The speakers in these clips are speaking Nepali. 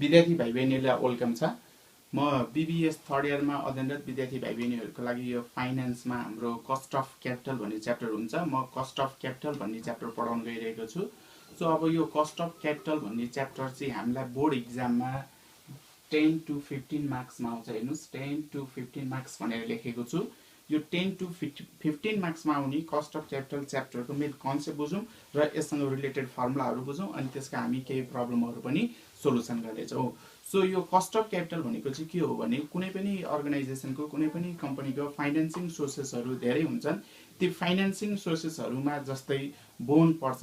विद्यार्थी भाइ बहिनीहरुलाई वेलकम छ। म बीबीएस थर्ड इयरमा अध्ययनरत विद्यार्थी भाइ बहिनीहरुको लागि यो फाइनान्समा हाम्रो कस्ट अफ क्यापिटल भन्ने च्याप्टर हुन्छ। म कस्ट अफ क्यापिटल भन्ने च्याप्टर पढाउन गइरहेको छु। सो अब यो कस्ट अफ क्यापिटल भन्ने च्याप्टर चाहिँ हामीलाई बोर्ड एक्जाममा 10 to 15 मार्क्समा आउँछ। हेर्नुस् 10 to 15 मार्क्स भनेर लेखेको छु। यो 10 to 15 मार्क्समा आउने कस्ट अफ क्यापिटल च्याप्टरको मेन कन्सेप्ट बुझौँ र यससँग रिलेटेड फर्मुलाहरू बुझौँ अनि त्यसका हामी केही प्रब्लमहरू पनि सोलुसन गर्नेछौँ। सो यो कस्ट अफ क्यापिटल भनेको चाहिँ के हो भने कुनै पनि अर्गनाइजेसनको कुनै पनि कम्पनीको फाइनान्सिङ सोर्सेसहरू धेरै हुन्छन्। ती फाइनान्सिङ सोर्सेसहरूमा जस्तै बोन्ड पर्छ,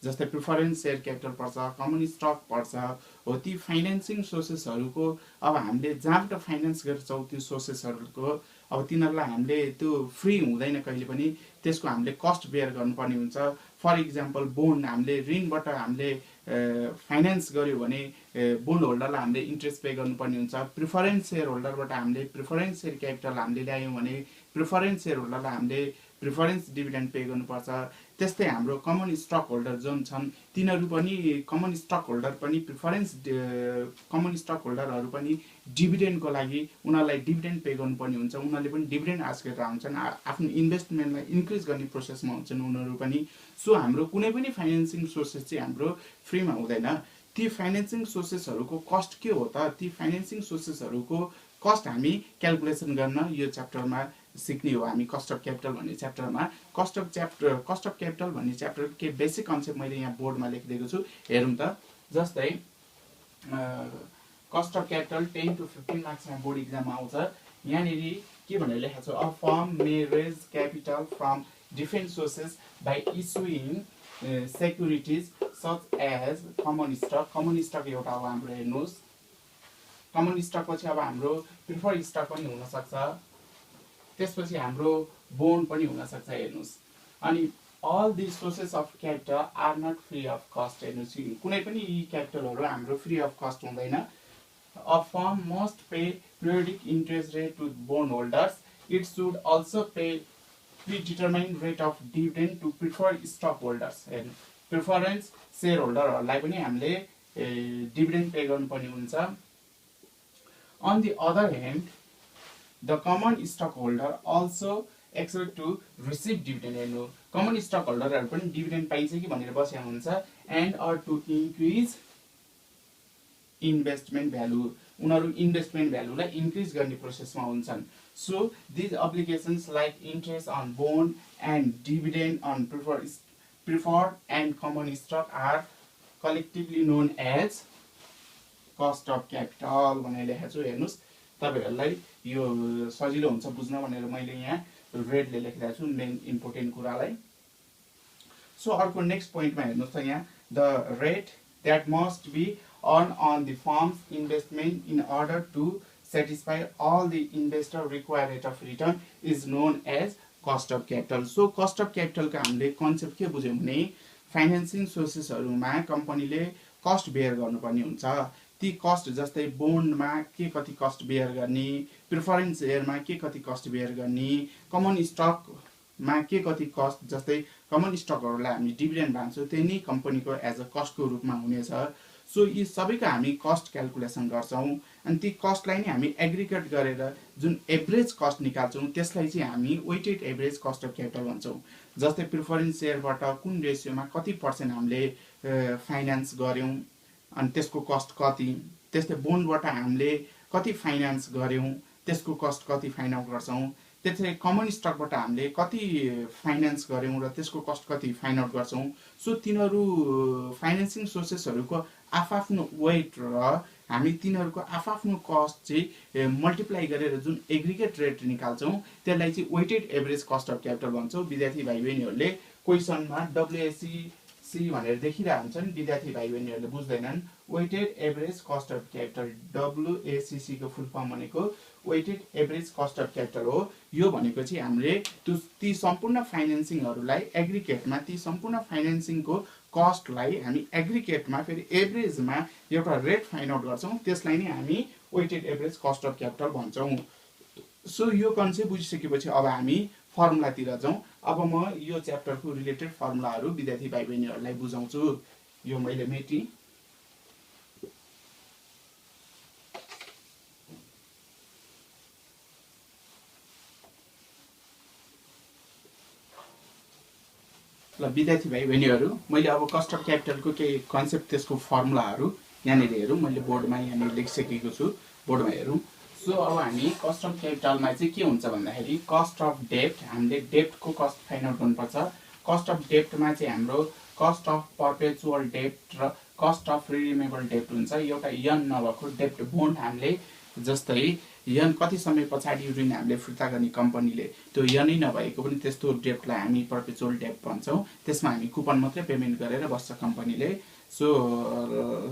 जस्तै प्रिफरेन्स सेयर क्यापिटल पर्छ, कमन स्टक पर्छ। हो ती फाइनान्सिङ सोर्सेसहरूको अब हामीले जहाँबाट फाइनान्स गर्छौँ त्यो सोर्सेसहरूको अब तिनीहरूलाई हामीले त्यो फ्री हुँदैन कहिले पनि, त्यसको हामीले कस्ट बेयर गर्नुपर्ने हुन्छ। फर इक्जाम्पल बोन्ड हामीले ऋणबाट हामीले फाइनान्स गर्यो भने बोन्ड होल्डरलाई हामीले इन्ट्रेस्ट पे गर्नुपर्ने हुन्छ। प्रिफरेन्स सेयर होल्डरबाट हामीले प्रिफरेन्स सेयर क्यापिटल हामीले ल्यायौँ भने प्रिफरेन्स सेयर होल्डरलाई हामीले प्रिफरेन्स डिभिडेन्ड पे गर्नुपर्छ। त्यस्तै हाम्रो कमन स्टक होल्डर जुन छन् तिनीहरू पनि कमन स्टक होल्डर पनि कमन स्टक होल्डरहरू पनि डिभिडेन्डको लागि उनीहरूलाई डिभिडेन्ड पे गर्नुपर्ने हुन्छ। उनीहरूले पनि डिभिडेन्ड आश गरेर आउँछन्, आफ्नो इन्भेस्टमेन्टलाई इन्क्रिज गर्ने प्रोसेसमा हुन्छन् उनीहरू पनि। सो हाम्रो कुनै पनि फाइनेन्सिङ सोर्सेस चाहिँ हाम्रो फ्रीमा हुँदैन। ती फाइनेन्सिङ सोर्सेसहरूको कस्ट के हो त? ती फाइनेन्सिङ सोर्सेसहरूको कस्ट हामी क्यालकुलेसन गर्न यो च्याप्टरमा सिक्ने हो हामी। कस्ट अफ क्यापिटल भन्ने च्याप्टरमा कस्ट अफ क्यापिटल भन्ने च्याप्टर के बेसिक कन्सेप्ट मैले यहाँ बोर्डमा लेखिदिएको छु, हेरौँ त। जस्तै कस्ट अफ क्यापिटल 10 to 15 मार्क्समा बोर्ड एक्जाममा आउँछ। यहाँनिर के भनेर लेखेको छ? A firm may raise capital from different sources by issuing securities such as common stock. Common stock एउटा अब हाम्रो हेर्नुहोस्, कमन स्टक पछि अब हाम्रो प्रिफर्ड स्टक पनि हुनसक्छ, त्यसपछि हाम्रो बोन्ड पनि हुनसक्छ। हेर्नुहोस् अनि all the sources of capital are not free of cost. हेर्नुहोस् कुनै पनि यी क्यापिटलहरू हाम्रो फ्री अफ कस्ट हुँदैन। A firm must pay periodic interest rate to bond holders. It should also pay predetermined rate of dividend to preferred stock holders. Preference share होल्डरहरूलाई पनि हामीले डिभिडेन्ड पे गर्नुपर्ने हुन्छ। On the other hand the common stockholder also expect to receive dividend। हेर्नु कमन स्टक होल्डरहरू पनि डिभिडेन्ड पाइन्छ कि भनेर बसेका हुन्छ। And or to increase investment value, उनीहरू इन्भेस्टमेन्ट भ्यालुलाई इन्क्रिज गर्ने प्रोसेसमा हुन्छन्। So these obligations like interest on bond and dividend on preferred and common stock are collectively known as cost of capital भनेर लेखेको छु। हेर्नुहोस् तपाईहरुलाई यो सजिलो हुन्छ बुझ्न भनेर मैले यहाँ रेडले लेखिरहेको छु मेन इम्पोर्टेन्ट कुरालाई। सो अर्को नेक्स्ट पोइन्टमा हेर्नुहोस् त, यहाँ the rate that must be earn on the firm's investment in order to satisfy all the investor required rate of return is known as cost of capital. So cost of क्यापिटलको हामीले कन्सेप्ट के बुझ्यौँ भने फाइनेन्सिङ सोर्सेसहरूमा कम्पनीले कस्ट बेयर गर्नुपर्ने हुन्छ। ती कस्ट जस्तै बोन्डमा के कति कस्ट बेयर गर्ने, प्रिफरेन्स सेयरमा के कति कस्ट बेयर गर्ने, कमन स्टकमा के कति कस्ट, जस्तै कमन स्टकहरूलाई हामी डिभिडेन्ड भान्छौँ त्यही नै कम्पनीको एज अ कस्टको रूपमा हुनेछ। सो यी सबैको हामी कस्ट क्यालकुलेसन गर्छौँ अनि ती कस्टलाई नै हामी एग्रिगेट गरेर जुन एभरेज कस्ट निकाल्छौँ त्यसलाई चाहिँ हामी weighted average cost of capital भन्छौँ। जस्तै प्रिफरेन्स सेयरबाट कुन रेसियोमा कति पर्सेन्ट हामीले फाइनान्स गऱ्यौँ अनि त्यसको कस्ट कति, त्यस्तै बोन्डबाट हामीले कति फाइनान्स गऱ्यौँ त्यसको कस्ट कति फाइन्ड आउट गर्छौँ, त्यसै कमन स्टकबाट हामीले कति फाइनान्स गऱ्यौँ र त्यसको कस्ट कति फाइन्ड आउट गर्छौँ। सो तिनीहरू फाइनेन्सिङ सोर्सेसहरूको आफआफ्नो वेट र हामी तिनीहरूको आफआफ्नो कस्ट चाहिँ मल्टिप्लाई गरेर जुन एग्रिगेट रेट निकाल्छौँ त्यसलाई चाहिँ weighted average cost of capital भन्छौँ। विद्यार्थी भाइ बहिनीहरूले क्वेसनमा WACC भनेर देखिरहेको हुन्छन्, विद्यार्थी भाइ बहिनीहरूले बुझ्दैनन्। Weighted average cost of capital WACC को फुल फर्म भनेको weighted average cost of capital हो। यो भनेको चाहिँ हामीले ती सम्पूर्ण फाइनेन्सिङहरूलाई एग्रिगेटमा ती सम्पूर्ण फाइनेन्सिङको कस्टलाई हामी एग्रिगेटमा फेरि एभरेजमा एउटा रेट फाइन्ड आउट गर्छौँ, त्यसलाई नै हामी weighted average cost of capital भन्छौँ। सो यो कन्सेप्ट बुझिसकेपछि अब हामी फर्मुलातिर जाउँ। अब म यो च्याप्टरको रिलेटेड फर्मुलाहरू विद्यार्थी भाइ बहिनीहरूलाई बुझाउँछु। यो मैले मेटी ल विद्यार्थी भाइ बहिनीहरू, मैले अब कस्ट अफ क्यापिटलको केही कन्सेप्ट, त्यसको फर्मुलाहरू यहाँनिर हेरौँ। मैले बोर्डमा यहाँनिर लेखिसकेको छु, बोर्डमा हेरौँ। सो अब हामी कस्ट अफ क्यापिटलमा चाहिँ के हुन्छ भन्दाखेरि कस्ट अफ डेप्ट, हामीले डेप्टको कस्ट फाइन्ड आउट गर्नुपर्छ। कस्ट अफ डेप्टमा चाहिँ हाम्रो कस्ट अफ पर्पेचुअल डेप्ट र कस्ट अफ रिडिमेबल डेप्ट हुन्छ। एउटा यन नभएको डेप्ट बोन्ड हामीले, जस्तै यन कति समय पछाडि ऋण हामीले फिर्ता गर्ने कम्पनीले, त्यो यनै नभएको पनि त्यस्तो डेप्टलाई हामी पर्पेचुअल डेप्ट भन्छौँ। त्यसमा हामी कुपन मात्रै पेमेन्ट गरेर बस्छ कम्पनीले। सो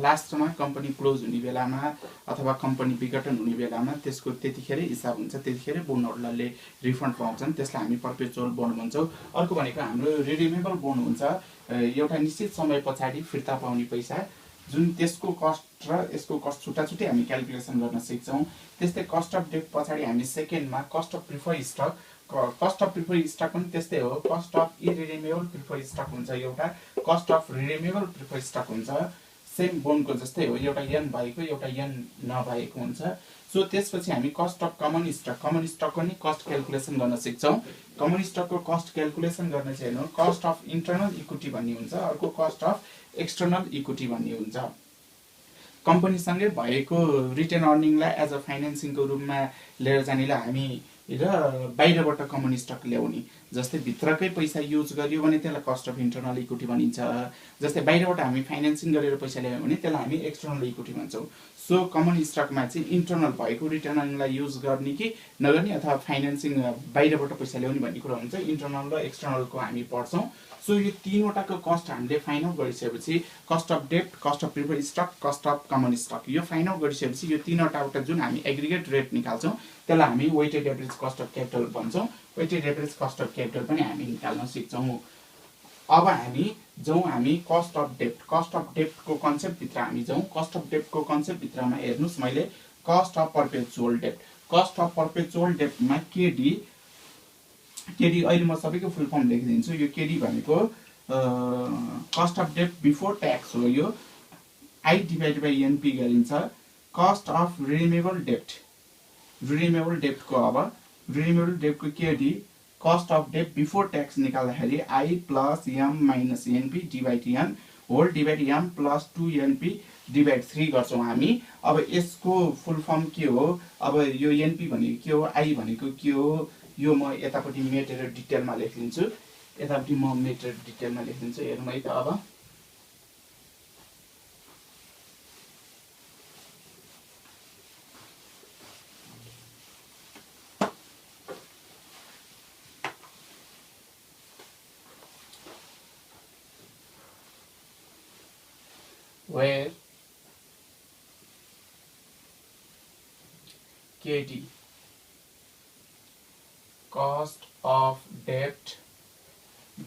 लास्टमा कम्पनी क्लोज हुने बेलामा अथवा कम्पनी विघटन हुने बेलामा त्यसको त्यतिखेरै हिसाब हुन्छ, त्यतिखेरै बोन्डहरूले रिफन्ड पाउँछन्, त्यसलाई हामी पर्पेचुअल बोन्ड भन्छौँ। अर्को भनेको हाम्रो रिडिमेबल बोन्ड हुन्छ, एउटा निश्चित समय पछाडि फिर्ता पाउने पैसा, जुन त्यसको कस्ट र यसको कस्ट छुट्टा छुट्टै हामी क्यालकुलेसन गर्न सिक्छौँ। त्यस्तै कस्ट अफ डेप्ट पछाडि हामी सेकेन्डमा cost of preferred stock, cost of preferred stock पनि त्यस्तै हो। Cost of irredeemable preferred stock हुन्छ एउटा, cost of redeemable preferred stock हुन्छ। सेम बोन्डको जस्तै हो, एउटा यन भएको एउटा यन नभएको हुन्छ। सो त्यसपछि हामी cost of common stock, common stock नि कस्ट क्यालकुलेसन गर्न सिक्छौँ। कमन स्टकको कस्ट क्यालकुलेसन गर्न चाहिँ हेर्नु, कस्ट अफ इन्टरनल इक्विटी भन्ने हुन्छ, अर्को कस्ट अफ एक्सटर्नल इक्विटी भन्ने हुन्छ। कम्पनीसँगै भएको रिटेन अर्निङलाई एज अ फाइनेन्सिङको रूपमा लिएर जानेलाई हामी र बाहिरबाट कमन स्टक ल्याउने, जस्तै भित्रकै पैसा युज गरियो भने त्यसलाई कस्ट अफ इन्टरनल इक्विटी भनिन्छ। जस्तै बाहिरबाट हामी फाइनेन्सिङ गरेर पैसा ल्यायौँ भने त्यसलाई हामी एक्सटर्नल इक्विटी भन्छौँ। सो कमन स्टकमा चाहिँ इन्टरनल भएको रिटर्न अर्निङलाई युज गर्ने कि नगर्ने अथवा फाइनेन्सिङ बाहिरबाट पैसा ल्याउने भन्ने कुरा हुन्छ। इन्टरनल र एक्सटर्नलको हामी पढ्छौँ। सो यो तीनवटाको कस्ट हामीले फाइन्ड आउट गरिसकेपछि कस्ट अफ डेप्ट, cost of preferred stock, cost of common stock, यो फाइन्ड आउट गरिसकेपछि यो तीनवटा जुन हामी एग्रिगेट रेट निकाल्छौँ त्यसलाई हामी weighted average cost of capital भन्छौँ। Weighted average cost of capital पनि हामी निकाल्न सिक्छौँ। अब हामी जाउँ हामी कस्ट अफ डेप्ट, कस्ट अफ डेप्टको कन्सेप्टभित्र हामी जाउँ। कस्ट अफ डेप्टको कन्सेप्टभित्रमा हेर्नुहोस्, मैले कस्ट अफ पर्पेचुअल डेप्ट, कस्ट अफ पर्पेचुअल डेप्टमा केडी अहिले म सबैको फुल फर्म लेखिदिन्छु। यो केडी भनेको कस्ट अफ डेप्ट बिफोर ट्याक्स हो। यो आई डिभाइडेड बाई एनपी गरिन्छ। कस्ट अफ रिडिमेबल डेप्ट, रिडिमेबल डेप्टको अब रिडिमेबल डेप्टको केडी कस्ट अफ डेप्ट बिफोर ट्याक्स निकाल्दाखेरि I plus M minus NP divide N whole divide M plus 2 divide 3 गर्छौँ हामी। अब यसको फुल फर्म के हो, अब यो एनपी भनेको के हो, आई भनेको के हो, यो म यतापट्टि मेटेर डिटेलमा लेखिदिन्छु, यतापट्टि म मेटेर डिटेलमा लेखिदिन्छु। हेरौँ है त। अब where KD cost of debt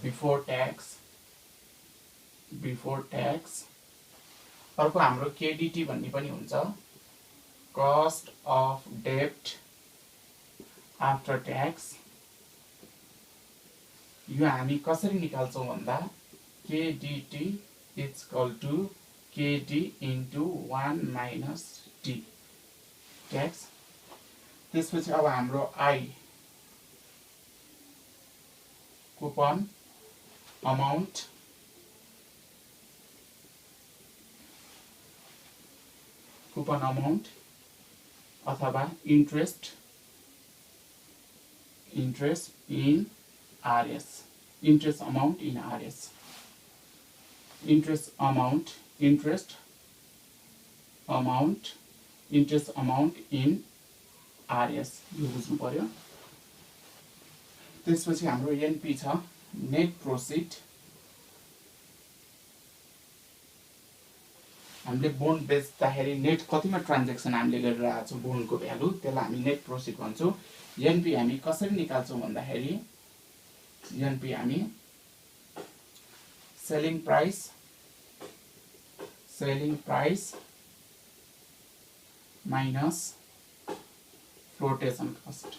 before tax, अर्को हाम्रो केडीटी भन्ने पनि हुन्छ, cost of debt after tax। यो हामी कसरी निकाल्छौँ भन्दा KDT is equal to KD into 1 minus T tax. त्यसपछि अब हाम्रो I coupon amount, coupon amount अथवा interest in RS, interest amount in RS, interest amount in RS, यो बुझ्नु पर्यो। त्यसपछि हाम्रो एनपी छ नेट प्रोसिड। हामीले बोन्ड बेच्दाखेरि नेट कतिमा ट्रान्ज्याक्सन हामीले गरिरहेको छौँ बोन्डको भ्यालु, त्यसलाई हामी नेट प्रोसिड भन्छौँ। एनपी हामी कसरी निकाल्छौँ भन्दाखेरि एनपी हामी selling price minus flotation cost.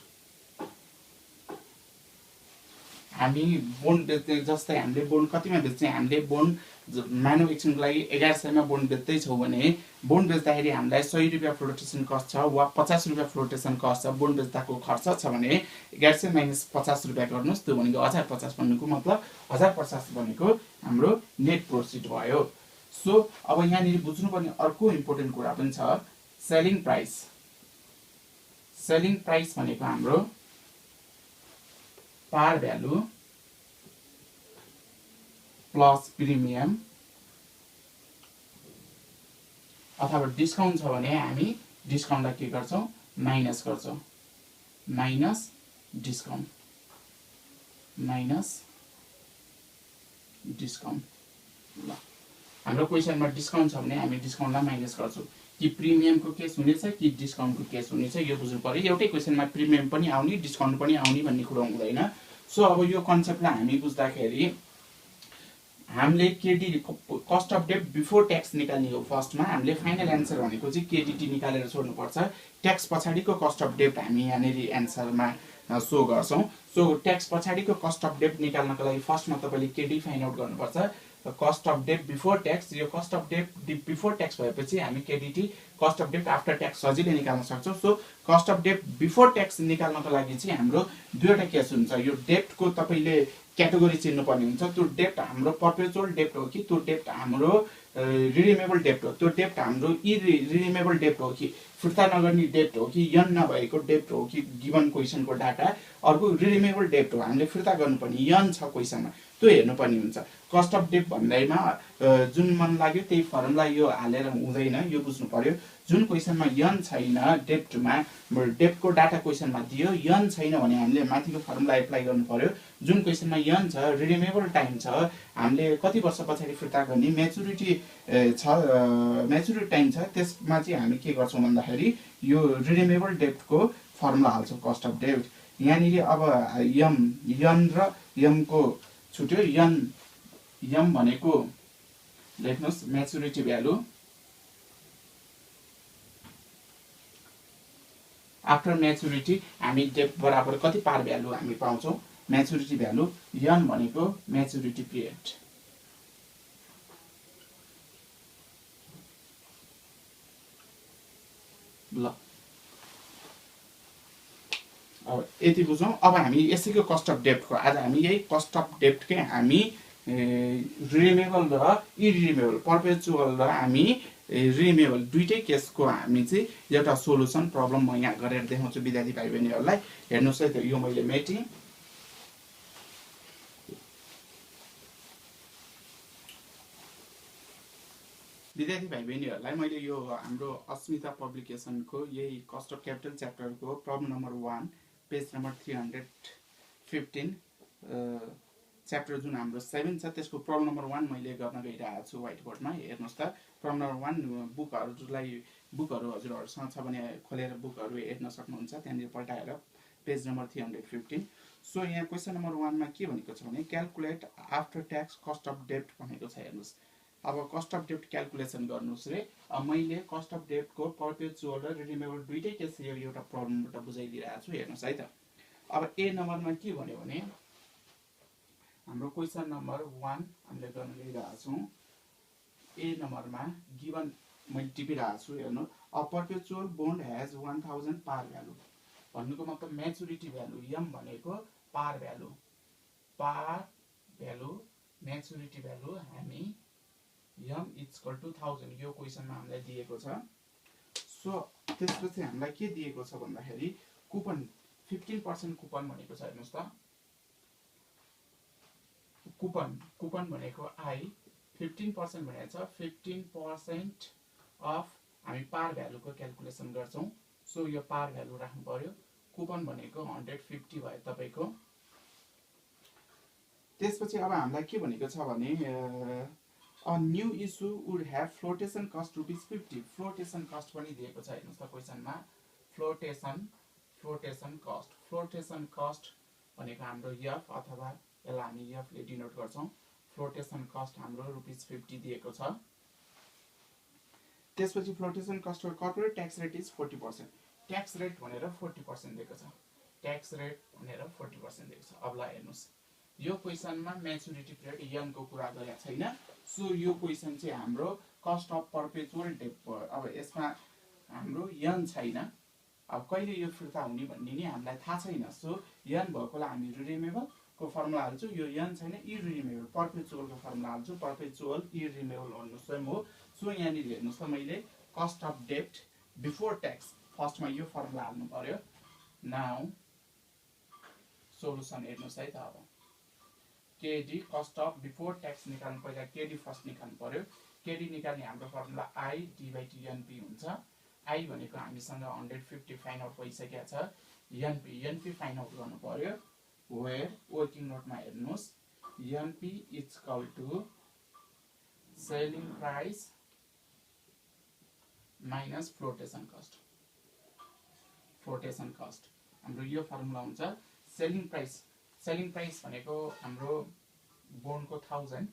हामी बोन्ड बेच्ने, जस्तै हामीले बोन्ड कतिमा बेच्ने, हामीले बोन्ड मानव एकछिनको लागि 1100 मा बोन्ड बेच्दैछौँ भने बोन्ड बेच्दाखेरि हामीलाई 100 रुपैयाँ फ्लोटेसन कस्ट छ वा 50 रुपैयाँ फ्लोटेसन कस्ट छ, बोन्ड बेच्दाको खर्च छ भने 1100 माइनस 50 रुपैयाँ गर्नुहोस्, त्यो भनेको 1050 भन्नुको मतलब 1050 भनेको हाम्रो नेट प्रोफिट भयो। सो अब यहाँनिर बुझ्नुपर्ने अर्को इम्पोर्टेन्ट कुरा पनि छ, सेलिङ प्राइस। सेलिङ प्राइस भनेको हाम्रो पार भ्यालु प्लस प्रिमियम अथवा डिस्काउन्ट छ भने हामी डिस्काउन्टलाई के गर्छौँ, माइनस गर्छौँ, माइनस डिस्काउन्ट, माइनस डिस्काउन्ट। ल हाम्रो क्वेसनमा डिस्काउन्ट छ भने हामी डिस्काउन्टलाई माइनस गर्छौँ। कि प्रिमियमको केस हुनेछ कि डिस्काउन्टको केस हुनेछ यो बुझ्नु पर्यो। एउटै क्वेसनमा प्रिमियम पनि आउने डिस्काउन्ट पनि आउने भन्ने कुरा हुँदैन। सो अब यो कन्सेप्टलाई हामी बुझ्दाखेरि हामीले KD cost of debt before tax निकाल्ने हो। फर्स्टमा हामीले फाइनल एन्सर भनेको चाहिँ केडिटी निकालेर छोड्नुपर्छ। ट्याक्स पछाडिको कस्ट अफ डेट हामी यहाँनिर एन्सरमा सो गर्छौँ। सो ट्याक्स पछाडिको कस्ट अफ डेट निकाल्नको लागि फर्स्टमा तपाईँले केडी फाइन्ड आउट गर्नुपर्छ, cost of debt before tax. यो cost of debt before tax भएपछि हामी KDT cost of debt after tax सजिलै निकाल्न सक्छौँ। So cost of debt before tax निकाल्नको लागि चाहिँ हाम्रो दुईवटा केस हुन्छ। यो डेप्टको तपाईँले क्याटेगोरी चिन्नुपर्ने हुन्छ। त्यो डेप्ट हाम्रो पर्पेचुअल डेप्ट हो कि त्यो डेप्ट हाम्रो रिडिमेबल डेप्ट हो, त्यो डेप्ट हाम्रो इरिडिमेबल डेप्ट हो कि फिर्ता नगर्ने डेप्ट हो कि यन नभएको डेप्ट हो कि गिभन क्वेसनको डाटा अर्को रिडिमेबल डेप्ट हो, हामीले फिर्ता गर्नुपर्ने यन छ क्वेसनमा, त्यो हेर्नुपर्ने हुन्छ। कस्ट अफ डेप्ट भन्दैमा जुन मन लाग्यो त्यही फर्मुला यो हालेर हुँदैन, यो बुझ्नु पर्यो। जुन क्वेसनमा यन छैन डेप्टमा, डेप्टको डाटा क्वेसनमा दियो यन छैन भने हामीले माथिको फर्मुला एप्लाई गर्नु पर्यो। जुन क्वेसनमा यन छ रिडिमेबल टाइम छ, हामीले कति वर्ष पछाडि फिर्ता गर्ने म्याचुरिटी छ, म्याचुरिटी टाइम छ, त्यसमा चाहिँ हामी के गर्छौँ भन्दाखेरि यो रिडिमेबल डेप्टको फर्मुला हाल्छौँ कस्ट अफ डेप्ट। यहाँनिर अब यन र यमको छुट्यो। यम भनेको लेख्नुहोस् म्याचुरिटी भ्यालु आफ्टर म्याचुरिटी, हामी डेप्ट बराबर कति पार भ्यालु हामी पाउँछौँ म्याचुरिटी भ्यालु। यन भनेको म्याचुरिटी पिरियड। ल अब यति बुझौँ। अब हामी यसैको कस्ट अफ डेप्टको आज हामी यही कस्ट अफ डेप्टकै हामी रिडिमेबल र इरिडिमेबल, पर्पेचुअल र हामी रिडिमेबल दुईटै केसको हामी चाहिँ एउटा सोलुसन प्रब्लम म यहाँ गरेर देखाउँछु विद्यार्थी भाइ बहिनीहरूलाई। हेर्नुहोस् है त, यो मैले मेटेँ। विद्यार्थी भाइ बहिनीहरूलाई मैले यो हाम्रो अस्मिता पब्लिकेसनको यही कस्ट अफ क्यापिटल च्याप्टरको problem number 1 page number 315 chapter जुन हाम्रो 7 छ त्यसको प्रब्लम नम्बर 1 मैले गर्न गइरहेको छु व्हाइट बोर्डमा। हेर्नुहोस् त, प्रब्लम नम्बर 1 बुकहरू हजुरहरूसँग छ भने खोलेर बुकहरू हेर्न सक्नुहुन्छ, त्यहाँनिर पल्टाएर पेज नम्बर 315। सो यहाँ क्वेसन नम्बर 1 मा के भनेको छ भने calculate after tax cost of डेप्ट भनेको छ। हेर्नुहोस् अब कस्ट अफ डेप्ट क्यालकुलेसन गर्नुहोस् रे। अब मैले कस्ट अफ डेप्टको पर्पेचुअल र रिडिमेबल दुईटै केस एउटा प्रब्लमबाट बुझाइदिइरहेको छु। हेर्नुहोस् है त, अब ए नम्बरमा के भन्यो भने हाम्रो क्वेसन नम्बर 1 हामीले गर्न गइरहेको छौँ। ए नम्बरमा गिभन मैले टिपिरहेको छु। हेर्नु, अ पर्पेचुअल बोन्ड हेज 1000 पार भ्यालु भन्नुको मतलब म्याचुरिटी भ्यालु यम भनेको पार भ्यालु, म्याचुरिटी भ्यालु हामी यम इक्वल टु 1000 यो क्वेसनमा हामीलाई दिएको छ। सो त्यसपछि हामीलाई के दिएको छ भन्दाखेरि कुपन 15% कुपन भनेको छ। हेर्नुहोस् त, कुपन भनेको आई 15% भनेको छ। 15% अफ हामी पार भ्यालुको क्यालकुलेसन गर्छौँ। सो यो पार भ्यालु राख्नु पर्यो। कुपन भनेको 150 भयो तपाईँको। त्यसपछि अब हामीलाई के भनेको छ भने a new issue would have flotation cost ₹50. Flotation cost पनि दिएको छ। हेर्नुहोस् त क्वेसनमा फ्लोटेसन कस्ट भनेको हाम्रो एफ अथवा यसलाई हामी एफले डिनोट गर्छौँ। फ्लोटेसन कस्ट हाम्रो ₹50 दिएको छ। त्यसपछि फ्लोटेसन कस्टको corporate tax rate is 40%। Tax rate भनेर 40% दिएको छ। ट्याक्स रेट भनेर 40% दिएको छ। अब ल हेर्नुहोस्, यो क्वेसनमा म्याचुरिटी पिरियड यन को कुरा गरेको छैन। सो यो क्वेसन चाहिँ हाम्रो कस्ट अफ पर्पेचुअल डेट भयो। अब यसमा हाम्रो यन छैन, अब कहिले यो फिर्ता हुने भन्ने नि हामीलाई थाहा छैन। सो यन भएकोलाई हामी रिडेमेबल को फर्मुला हाल्छु, यो यन छैन इरिडेमेबल पर्पेचुअल को फर्मुला हाल्छु, पर्पेचुअल इरिडेमेबल भन्नु स्वयं हो। सो यहाँनिर हेर्नुहोस् त मैले cost of debt before tax फर्स्टमा यो फर्मुला हाल्नु पर्यो। नाउ सोलुसन हेर्नुहोस् है त, अब KD cost of before tax निकाल्नु, पहिला केडी फर्स्ट निकाल्नु पर्यो। केडी निकाल्ने हाम्रो फर्मुला आई डिभाइड एनपी हुन्छ। आई भनेको हामीसँग 150 फाइन आउट भइसकेको छ, एनपी फाइन आउट गर्नु पर्यो। वेयर वर्किङ नोटमा हेर्नुहोस् NP is equal to selling price minus flotation cost. Flotation cost हाम्रो यो फर्मुला हुन्छ। सेलिङ प्राइस भनेको हाम्रो बोन्डको 1000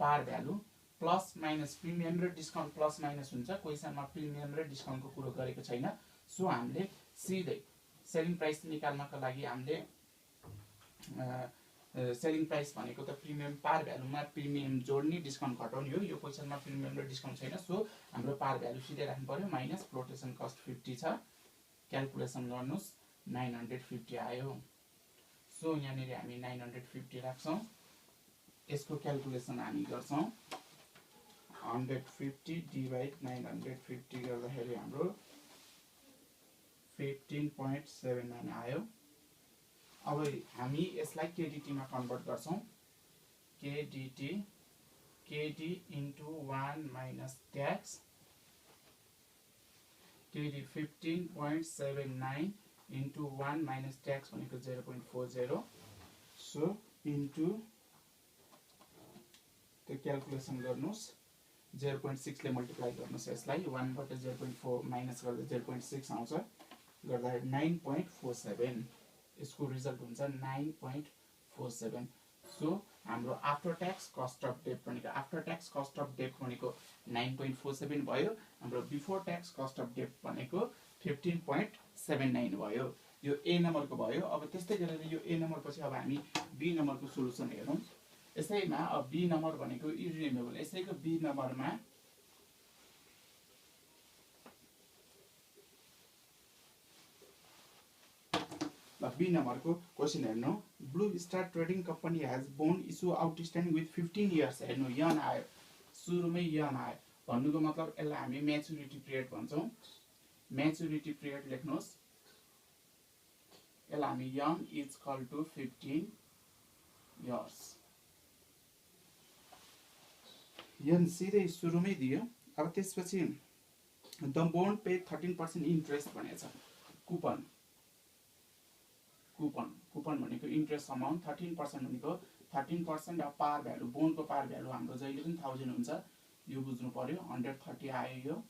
पार भ्यालु प्लस माइनस प्रिमियम र डिस्काउन्ट प्लस माइनस हुन्छ। क्वेसनमा प्रिमियम र डिस्काउन्टको कुरो गरेको छैन। सो हामीले सिधै सेलिङ प्राइस निकाल्नको लागि हामीले सेलिङ प्राइस भनेको त प्रिमियम पार भ्यालुमा प्रिमियम जोड्ने डिस्काउन्ट घटाउने हो। यो क्वेसनमा प्रिमियम र डिस्काउन्ट छैन। सो हाम्रो पार भ्यालु सिधै राख्नु पर्यो। माइनस फ्लोटेसन कस्ट 50 छ, क्यालकुलेसन गर्नुहोस् 950 आयो। सो यहाँनिर हामी 950 राख्छौँ। यसको क्यालकुलेसन हामी गर्छौँ 150 डिभाइड 950 गर्दाखेरि हाम्रो 15.79 आयो। अब हामी यसलाई केडीटीमा कन्भर्ट गर्छौँ। KD into 1 minus tax, KD 15.79 into 1 minus tax भनेको 0.40। सो इन्टु त्यो क्यालकुलेसन गर्नुहोस् 0.6 ले मल्टिप्लाई गर्नुहोस् यसलाई 1 बाट 0.4 माइनस गर्दा 0.6 आउँछ, गर्दा 9.47। यसको रिजल्ट हुन्छ 9.47। सो हाम्रो after tax cost of debt भनेको 9.47 भयो। हाम्रो before tax cost of debt भनेको 15.79 भयो। यो ए नम्बरको भयो। अब त्यस्तै गरेर यो ए नम्बर पछि अब हामी बी नम्बरको सोलुसन हेरौँ। यसैमा अब बी नम्बर भनेको इरिडेमेबल, यसैको बी नम्बरमा बी नम्बरको क्वेसन हेर्नु। Blue star trading company has bond issue outstanding with 15 years. हेर्नु यन आयो, सुरुमै यन आयो भन्नुको मतलब यसलाई हामी म्याचुरिटी पिरियड भन्छौँ। म्याचुरिटी पिरियड लेख्नुहोस्, यसलाई हामी यन इज इक्वल टु 15 इयर्स। यन सिधै सुरुमै दियो। अब त्यसपछि द बोन्ड पे 13% इन्ट्रेस्ट भनेको छ। कुपन भनेको इन्ट्रेस्ट अमाउन्ट, 13% भनेको 13% अफ पार भ्यालु। बोन्डको पार भ्यालु हाम्रो जहिले पनि 1000 हुन्छ, यो बुझ्नु पर्यो। 130 आयो यो।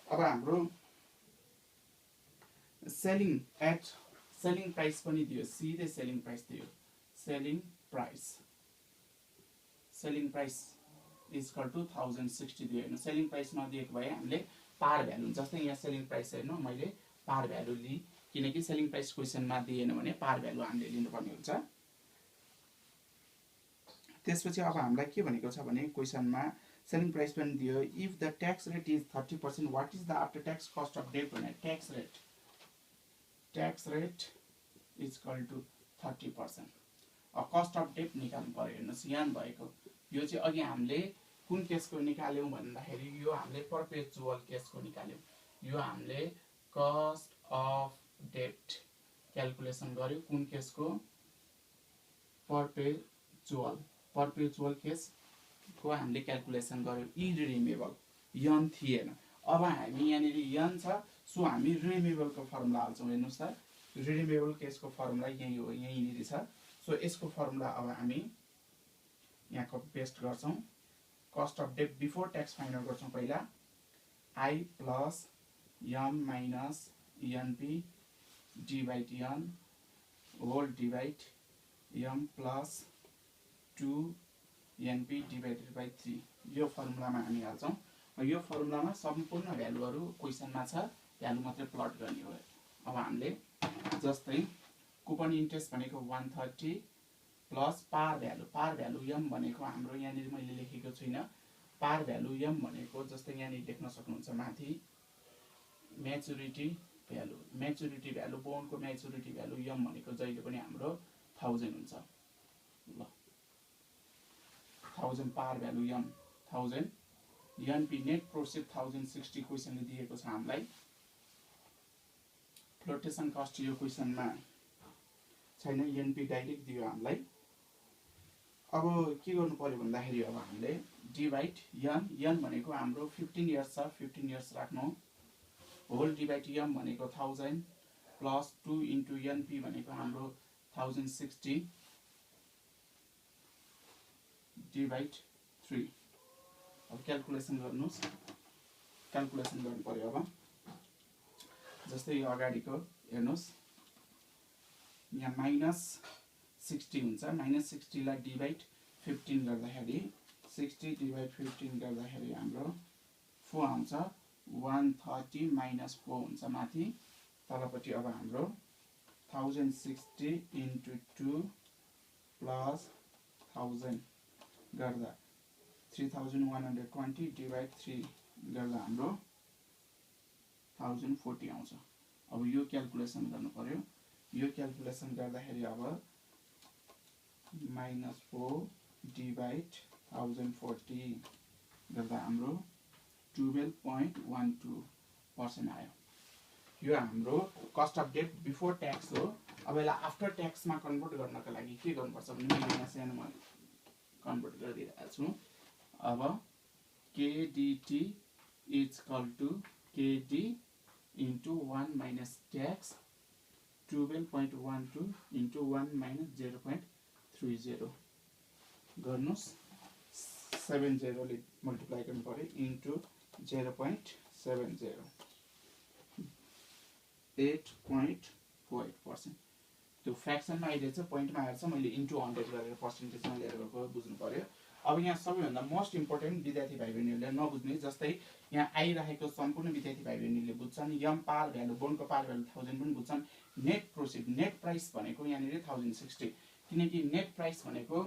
अब हाम्रो सेलिङ प्राइस पनि दियो, सिधै सेलिङ प्राइस दियो। Selling price is equal to 1060 दियो। हेर्नु सेलिङ प्राइस नदिएको भए हामीले पार भ्यालु, जस्तै यहाँ सेलिङ प्राइस हेर्नु मैले पार भ्यालु लिएँ, किनकि सेलिङ प्राइस क्वेसनमा दिएन भने पार भ्यालु हामीले लिनुपर्ने हुन्छ। त्यसपछि अब हामीलाई के भनेको छ भने क्वेसनमा सेलिङ प्राइस पनि दियो। If the tax rate is 30%, what is the after tax cost of debt भने tax rate is equal to 30%। अब कस्ट अफ डेट निकाल्नु पर्यो। हेर्नुहोस् यहाँ भएको यो चाहिँ अघि हामीले कुन केसको निकाल्यौँ भन्दाखेरि यो हामीले पर्पेचुअल केसको निकाल्यौँ। यो हामीले कस्ट अफ डेट क्यालकुलेसन गर्यो कुन केसको, पर्पेचुअल केसको हामीले क्यालकुलेसन गर्यो। इरिडेमेबल यन थिएन। अब हामी यहाँनिर यन छ, सो हामी रिडेमेबलको फर्मुला हाल्छौँ। हेर्नुहोस् त रिडेमेबल केसको फर्मुला यही हो, यहीँनिर छ। सो यसको फर्मुला अब हामी यहाँ कपी पेस्ट गर्छौँ। Cost of debt before tax find out गर्छौँ। पहिला I plus M minus NP divide N whole divide M plus 2 NP divided by 3। यो फर्मुलामा हामी हाल्छौँ। यो फर्मुलामा सम्पूर्ण भ्यालुहरू क्वेसनमा छ, भ्यालु मात्रै प्लट गर्ने हो। अब हामीले जस्तै कुपन इन्ट्रेस्ट भनेको 130 प्लस पार भ्यालु यम भनेको हाम्रो यहाँनिर मैले लेखेको छुइनँ। पार भ्यालु यम भनेको जस्तै यहाँनिर देख्न सक्नुहुन्छ माथि म्याचुरिटी भ्यालु बोन्डको म्याचुरिटी भ्यालु यम भनेको जहिले पनि हाम्रो 1000 हुन्छ। ल 1000 पार भ्यालु यम 1000 एनपी नेट प्रोसिड 1060 क्वेसनले दिएको छ हामीलाई। फ्लोटेसन कस्ट यो क्वेसनमा छैन, एनपी डाइरेक्ट दियो हामीलाई। अब के गर्नु पर्यो भन्दाखेरि अब हामीले डिभाइड एन भनेको हाम्रो 15 इयर्स छ, 15 इयर्स राख्नु। होल डिभाइड एम भनेको 1000 प्लस 2 इन्टु एनपी भनेको हाम्रो 1060 डिभाइड 3। अब क्यालकुलेसन गर्नुहोस्, क्यालकुलेसन गर्नु पर्यो। अब जस्तै यो अगाडिको हेर्नुहोस्, यहाँ -60 हुन्छ। -60 लाई डिभाइड 15 गर्दाखेरि 60 डिभाइड 15 गर्दाखेरि हाम्रो 4 आउँछ। 130 - 4 हुन्छ माथि। तलपट्टि अब हाम्रो 1060 इन्टु 2 प्लस 1000 गर्दा 3120 डिभाइड 3 गर्दा हाम्रो 1040 आउँछ। अब यो क्यालकुलेसन गर्नु पर्यो। यो क्यालकुलेसन गर्दाखेरि अब -4 डिभाइड 1040 गर्दा हाम्रो 12.12% आयो। यो हाम्रो cost of debt before tax हो। अब यसलाई आफ्टर ट्याक्समा कन्भर्ट गर्नको लागि के गर्नुपर्छ भने मैले यहाँ सानोमा कन्भर्ट गरिदिइरहेको छु। अब KDT is equal to KD into 1 minus tax 12.12 into 1 minus 0.30 गर्नुहोस्। 70 ले मल्टिप्लाई गर्नु पर्यो इन्टु 0.70 8.48%। त्यो फ्र्याक्सनमा अहिले चाहिँ पोइन्टमा आएर चाहिँ मैले इन्टु 100 गरेर पर्सेन्टेजमा लिएर गएको बुझ्नु पर्यो। अब यहाँ सबैभन्दा मोस्ट इम्पोर्टेन्ट विद्यार्थी भाइ बहिनीहरूले नबुझ्ने, जस्तै यहाँ आइरहेको सम्पूर्ण विद्यार्थी भाइ बहिनीले बुझ्छन्। यम पार भ्यालु बोन्डको पार भ्यालु 1000 पनि बुझ्छन्। नेट प्रोसिड नेट प्राइस भनेको यहाँनिर 1060, किनकि नेट प्राइस भनेको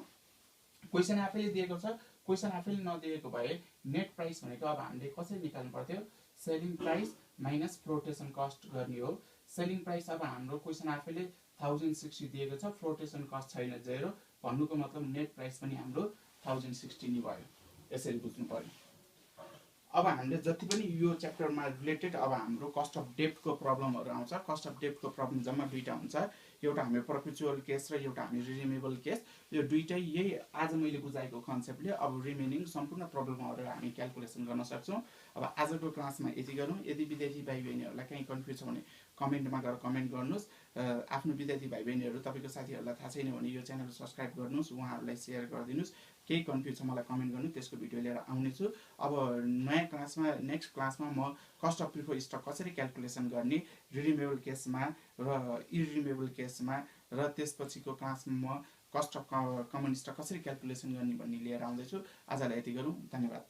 क्वेसन आफैले दिएको छ। क्वेसन आफैले नदिएको भए नेट प्राइस भनेको अब हामीले कसरी निकाल्नु पर्थ्यो, selling price minus flotation cost गर्ने हो। सेलिङ प्राइस अब हाम्रो क्वेसन आफैले 1060 दिएको छ, फ्लोटेसन कस्ट छैन 0, भन्नुको मतलब नेट प्राइस पनि हाम्रो 1060 नै भयो। यसरी बुझ्नु पर्यो। अब हामीले जति पनि यो च्याप्टरमा रिलेटेड अब हाम्रो कस्ट अफ डेप्टको प्रब्लमहरू आउँछ। कस्ट अफ डेप्टको प्रब्लम जम्मा दुईटा हुन्छ, एउटा हामी पर्पेचुअल केस र एउटा हामी रिडिमेबल केस। यो दुईटै यही आज मैले बुझाएको कन्सेप्टले अब रिमेनिङ सम्पूर्ण प्रब्लमहरू हामी क्यालकुलेसन गर्न सक्छौँ। अब आजको क्लासमा यति गरौँ। यदि विद्यार्थी भाइ बहिनीहरूलाई कहीँ कन्फ्युज छ भने कमेन्टमा गएर कमेन्ट गर्नुहोस्। आफ्नो विद्यार्थी भाइ बहिनीहरू तपाईँको साथीहरूलाई थाहा छैन भने यो च्यानल सब्सक्राइब गर्नुहोस्, उहाँहरूलाई सेयर गरिदिनुहोस्। केही कन्फ्युज छ मलाई कमेन्ट गर्नु, त्यसको भिडियो लिएर आउनेछु। अब नयाँ क्लासमा नेक्स्ट क्लासमा म कस्ट अफ प्रिफर स्टक कसरी क्यालकुलेसन गर्ने, रिडिमेबल केसमा र इरिडिमेबल केसमा र त्यसपछिको क्लासमा म कस्ट अफ कमन स्टक कसरी क्यालकुलेसन गर्ने भन्ने लिएर आउँदैछु। आजलाई यति गरौँ। धन्यवाद।